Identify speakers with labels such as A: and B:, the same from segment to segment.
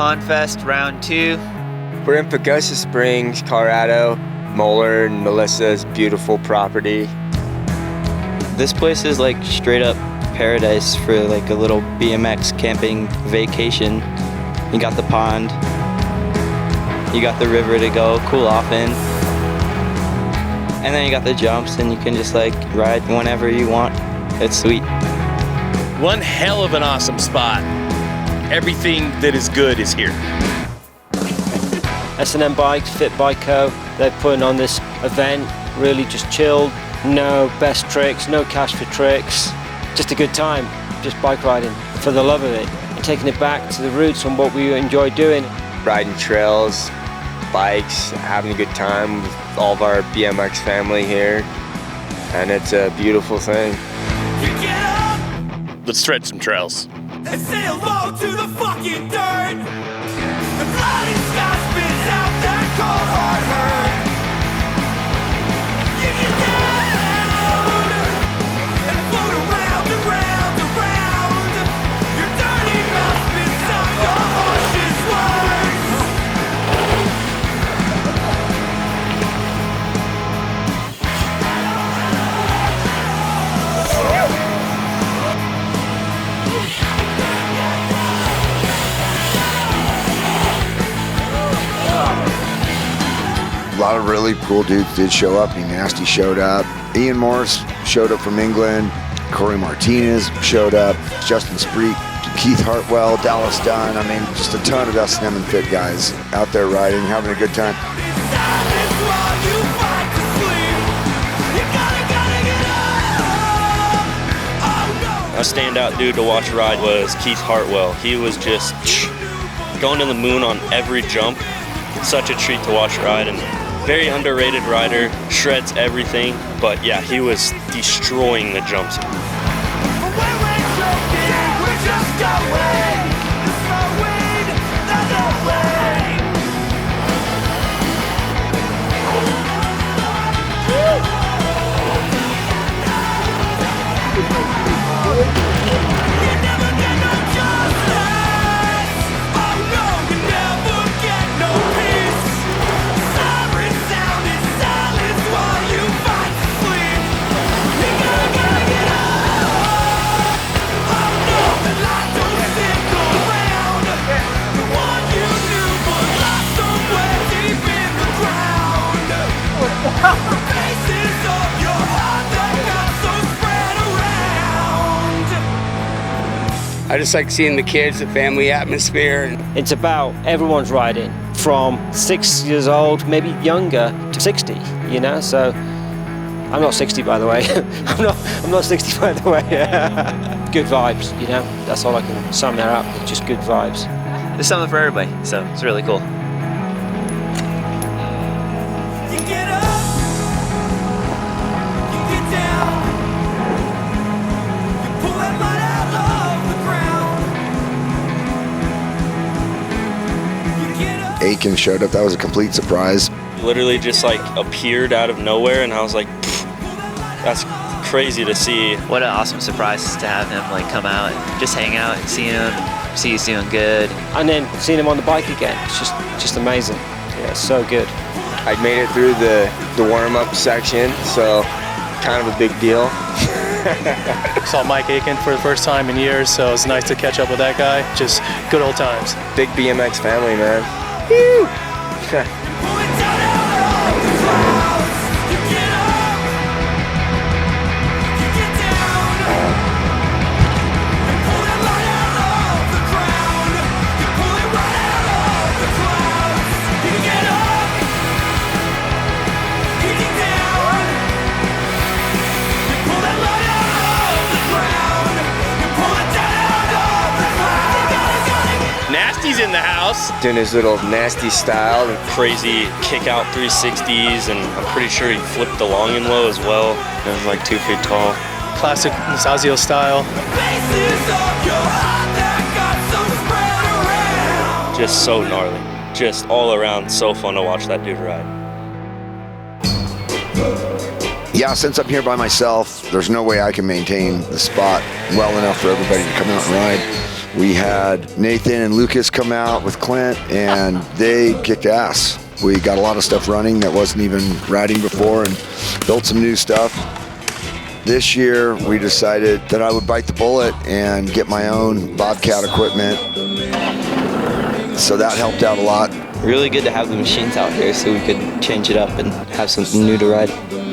A: PONDFEST round 2.
B: We're in Pagosa Springs, Colorado. Moeller and Melissa's beautiful property.
C: This place is like straight up paradise for like a little BMX camping vacation. You got the pond, you got the river to go cool off in, and then you got the jumps and you can just like ride whenever you want. It's sweet.
D: One hell of an awesome spot. Everything that is good is here.
E: S&M Bikes, Fitbikeco, they're putting on this event, really just chilled, no best tricks, no cash for tricks, just a good time, just bike riding for the love of it, and taking it back to the roots and what we enjoy doing.
B: Riding trails, bikes, having a good time with all of our BMX family here, and it's a beautiful thing.
D: Let's tread some trails.
F: And say hello to the fucking dirt. The bloody sky spits out that cold hard hurt. You get down and float around and round and round. Your dirty mouth spits out your harshest words.
G: A lot of really cool dudes did show up. Nasty showed up. Ian Morris showed up from England. Corey Martinez showed up. Justin Spreek, Keith Hartwell, Dallas Dunn. I mean, just a ton of S&M and Fit guys out there riding, having a good time.
H: A standout dude to watch ride was Keith Hartwell. He was just going to the moon on every jump. Such a treat to watch ride, and very underrated rider, shreds everything, but yeah, he was destroying the jumps.
I: I just like seeing the kids, the family atmosphere.
E: It's about everyone's riding from 6 years old, maybe younger, to 60, you know? So I'm not 60, by the way. I'm not 60, by the way. Good vibes, you know? That's all I can sum that up. It's just good vibes.
A: There's something for everybody, so it's really cool.
G: Aiken showed up. That was a complete surprise.
H: Literally just like appeared out of nowhere, and I was like, that's crazy to see.
A: What an awesome surprise to have him like come out and just hang out and see him, see he's doing good.
E: And then seeing him on the bike again, it's just amazing. Yeah, it's so good.
B: I made it through the warm-up section, so kind of a big deal.
J: Saw Mike Aiken for the first time in years, so it's nice to catch up with that guy. Just good old times.
B: Big BMX family, man. Woo!
D: Nasty's in the house.
B: Doing his little nasty style.
H: Crazy kick out 360s, and I'm pretty sure he flipped the long and low as well. It was like 2 feet tall.
J: Classic Nasazio style.
H: Just so gnarly. Just all around so fun to watch that dude ride.
G: Yeah, since I'm here by myself, there's no way I can maintain the spot well enough for everybody to come out and ride. We had Nathan and Lucas come out with Clint, and they kicked ass. We got a lot of stuff running that wasn't even riding before and built some new stuff. This year, we decided that I would bite the bullet and get my own Bobcat equipment. So that helped out a lot.
C: Really good to have the machines out here so we could change it up and have something new to ride.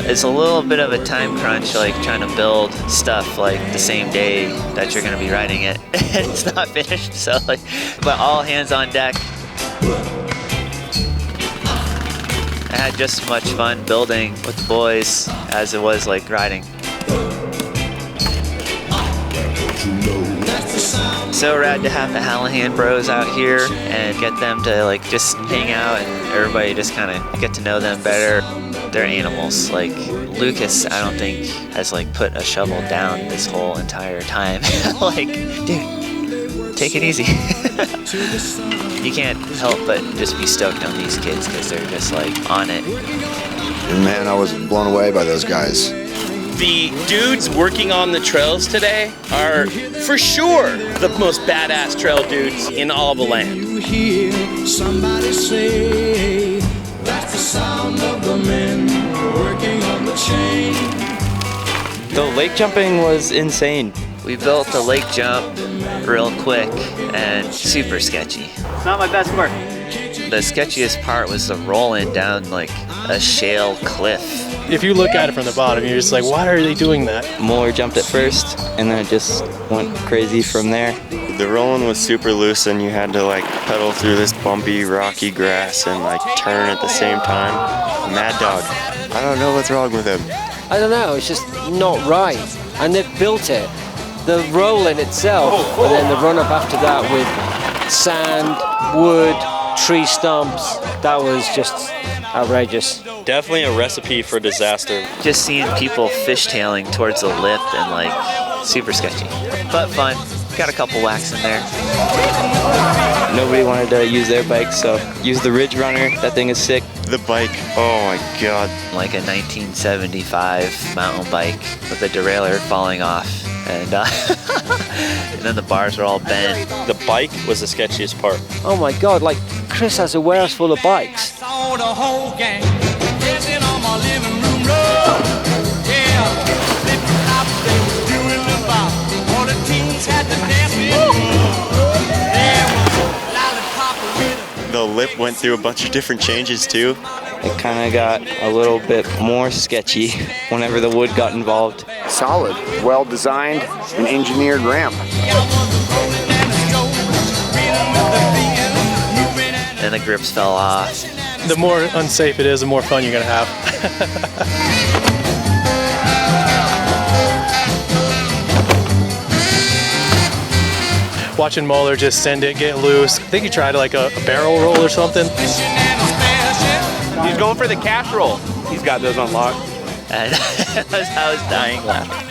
A: It's a little bit of a time crunch, like trying to build stuff like the same day that you're gonna be riding it. It's not finished, so like, but all hands on deck. I had just as much fun building with the boys as it was like riding. So rad to have the Hallahan bros out here and get them to like just hang out and everybody just kind of get to know them better. They're animals. Like Lucas, I don't think has like put a shovel down this whole entire time. Like, dude, take it easy. You can't help but just be stoked on these kids because they're just like on it.
G: And man, I was blown away by those guys.
D: The dudes working on the trails today are for sure the most badass trail dudes in all the land.
F: You hear somebody say, that's the sound of the men working on the chain.
C: The lake jumping was insane.
A: We built the lake jump real quick and super sketchy.
E: It's not my best work.
A: The sketchiest part was the rolling down like a shale cliff.
J: If you look at it from the bottom, you're just like, why are they doing that?
C: Moeller jumped it first, and then it just went crazy from there.
K: The rolling was super loose, and you had to like pedal through this bumpy, rocky grass and like turn at the same time. Mad dog. I don't know what's wrong with him.
E: I don't know, it's just not right. And they've built it. The roll in itself, and then the run up after that with sand, wood, tree stumps, that was just outrageous.
H: Definitely a recipe for disaster.
A: Just seeing people fishtailing towards the lip and like super sketchy, but fun. Got a couple whacks in there.
C: Nobody wanted to use their bikes, so use the Ridge Runner. That thing is sick.
K: The bike, oh my god.
A: Like a 1975 mountain bike with the derailleur falling off, and and then the bars are all bent.
H: The bike was the sketchiest part.
E: Oh my god, like Chris has a warehouse full of bikes.
F: Saw the whole gang dancing on my living room floor. Yeah, flipping out, they were doing the bop. All the teens had to dance with there was lollipop with
K: The lip went through a bunch of different changes too.
C: It kind of got a little bit more sketchy whenever the wood got involved.
B: Solid, well-designed and engineered ramp.
A: And the grips fell off.
J: The more unsafe it is, the more fun you're gonna have. Watching Moeller just send it, get loose. I think he tried like a barrel roll or something.
I: He's going for the cash roll. He's got those unlocked.
A: And I was dying laughing.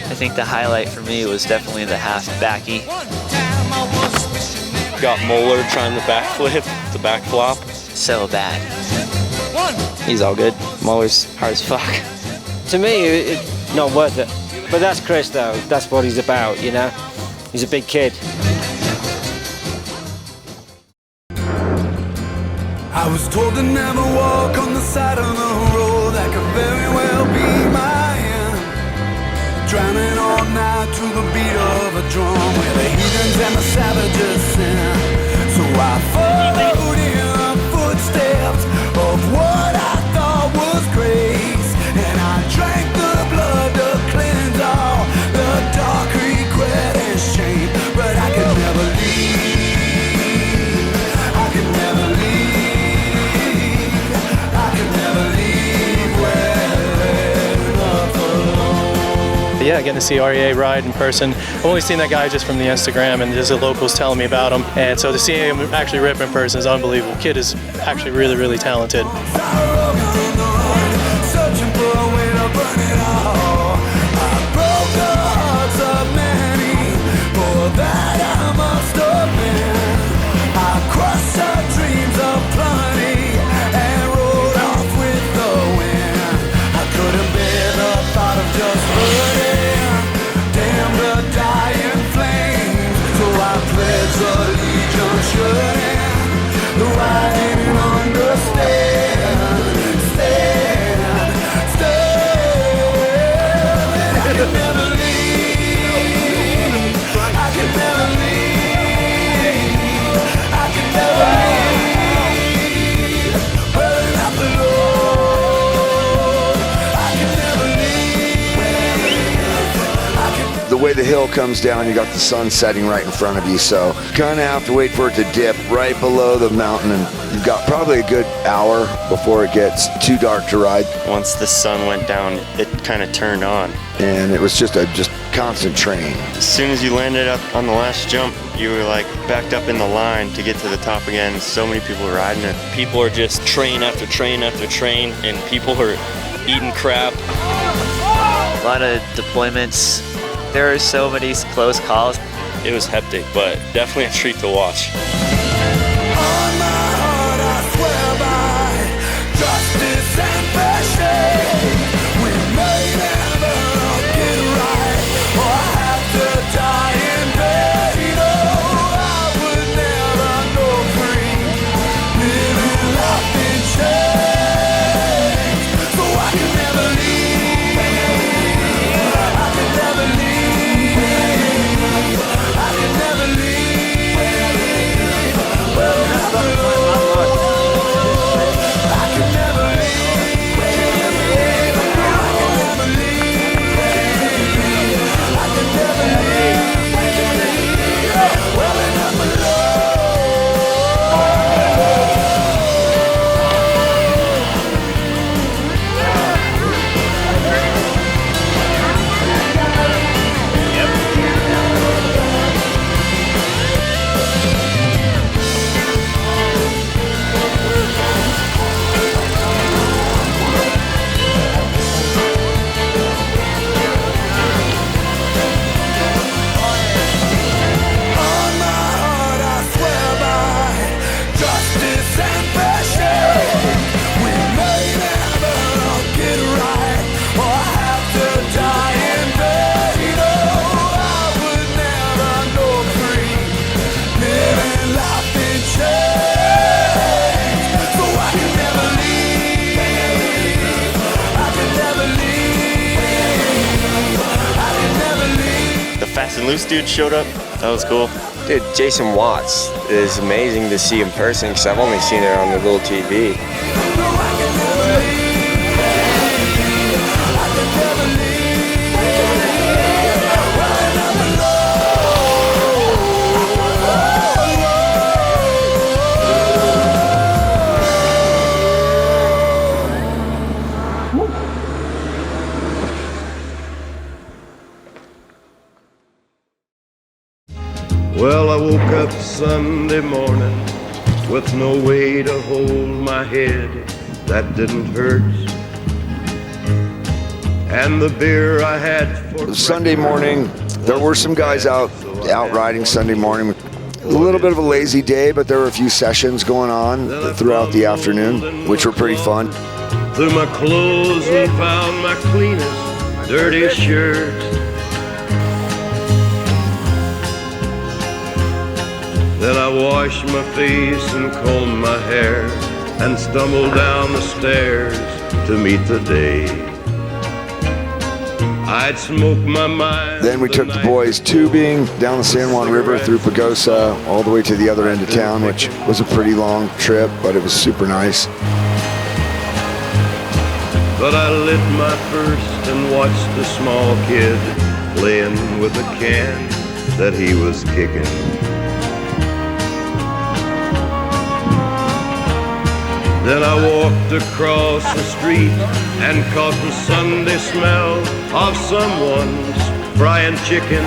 A: I think the highlight for me was definitely the half backy.
H: Got Moeller trying the backflip, the back flop.
A: So bad.
C: He's all good. Moeller's hard as fuck.
E: To me, it's not worth it. But that's Chris though, that's what he's about, you know? He's a big kid.
F: I was told to never walk on the side of the road. That could very well be my end. Drowning all night to the beat of a drum, where the heathens and the savages sing. So I followed in the footsteps of what I thought was grace, and I drank the blood to cleanse all the dark regret and shame. But I could never leave. I could never leave. I could never leave where love alone.
J: But yeah, getting to see REA ride in person. I've only seen that guy just from the Instagram and just the locals telling me about him. And so to see him actually rip in person is unbelievable. Kid is actually really, really talented.
F: Searching for a way to burn it all. I broke the hearts of many. For that I must have been. I crushed our dreams of
G: hill comes down, you got the sun setting right in front of you, so you kind of have to wait for it to dip right below the mountain, and you've got probably a good hour before it gets too dark to ride.
K: Once the sun went down, it kind of turned on.
G: And it was just constant train.
K: As soon as you landed up on the last jump, you were like backed up in the line to get to the top again. So many people riding it.
H: People are just train after train after train, and people are eating crap.
A: A lot of deployments. There are so many close calls.
H: It was hectic, but definitely a treat to watch.
K: Fast and Loose dude showed up. That was cool.
B: Dude, Jason Watts is amazing to see in person because I've only seen it on the little TV.
L: Well, I woke up Sunday morning with no way to hold my head that didn't hurt. And the beer I had for
G: Sunday morning, there were some guys out riding Sunday morning. A little bit of a lazy day, but there were a few sessions going on throughout the afternoon, which were pretty fun.
L: Threw my clothes and found my cleanest, dirtiest shirt. Then I washed my face and combed my hair and stumbled down the stairs to meet the day. I'd smoked my mind.
G: Then we took the boys tubing down the San Juan River through Pagosa all the way to the other end of town, which was a pretty long trip, but it was super nice.
L: But I lit my first and watched a small kid playing with a can that he was kicking. Then I walked across the street and caught the Sunday smell of someone's frying chicken.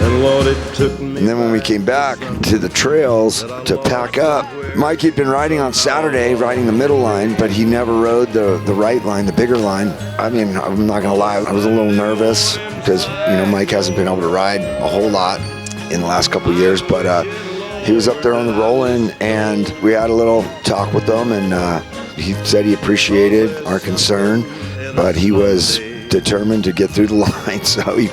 L: And Lord, it took me.
G: And then when we came back to the trails to pack up, Mike had been riding on Saturday, riding the middle line, but he never rode the right line, the bigger line. I mean, I'm not gonna lie, I was a little nervous because, you know, Mike hasn't been able to ride a whole lot in the last couple of years, but he was up there on the roll-in, and we had a little talk with him, and he said he appreciated our concern, but he was determined to get through the line, so he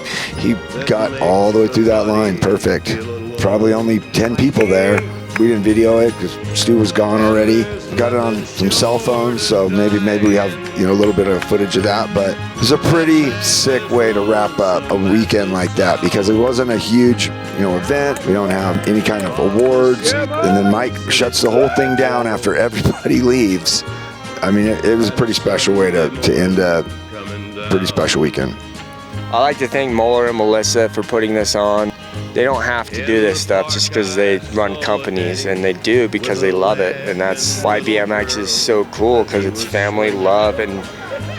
G: got all the way through that line perfect. Probably only 10 people there. We didn't video it because Stu was gone already. Got it on some cell phones, so maybe we have, you know, a little bit of footage of that. But it was a pretty sick way to wrap up a weekend like that because it wasn't a huge, you know, event. We don't have any kind of awards, and then Mike shuts the whole thing down after everybody leaves. I mean, it was a pretty special way to end pretty special weekend.
B: I like to thank Moeller and Melissa for putting this on. They don't have to do this stuff just because they run companies, and they do because they love it. And that's why BMX is so cool, because it's family, love, and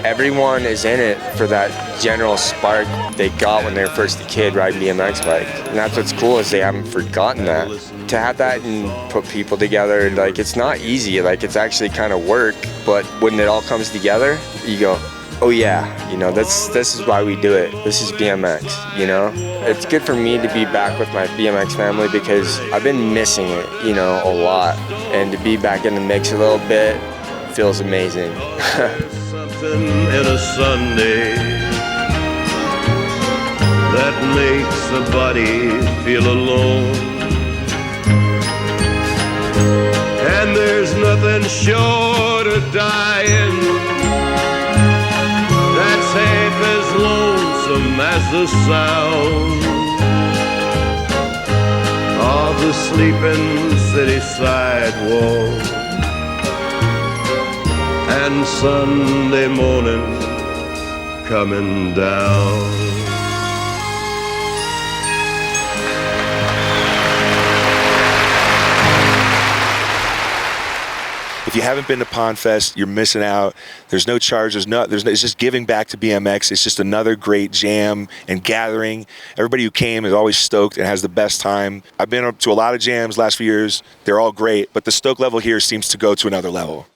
B: everyone is in it for that general spark they got when they were first a kid riding BMX bike. And that's what's cool, is they haven't forgotten that. To have that and put people together, like, it's not easy. Like, it's actually kind of work, but when it all comes together, you go, oh yeah, you know, this is why we do it. This is BMX, you know? It's good for me to be back with my BMX family because I've been missing it, you know, a lot. And to be back in the mix a little bit feels amazing.
L: Something in a Sunday that makes a body feel alone. And there's nothing short of dying that's half as lonesome as the sound of the sleeping city sidewalk and Sunday morning coming down.
M: If you haven't been to PONDFEST, you're missing out. There's no charge. It's just giving back to BMX. It's just another great jam and gathering. Everybody who came is always stoked and has the best time. I've been up to a lot of jams last few years. They're all great, but the stoke level here seems to go to another level.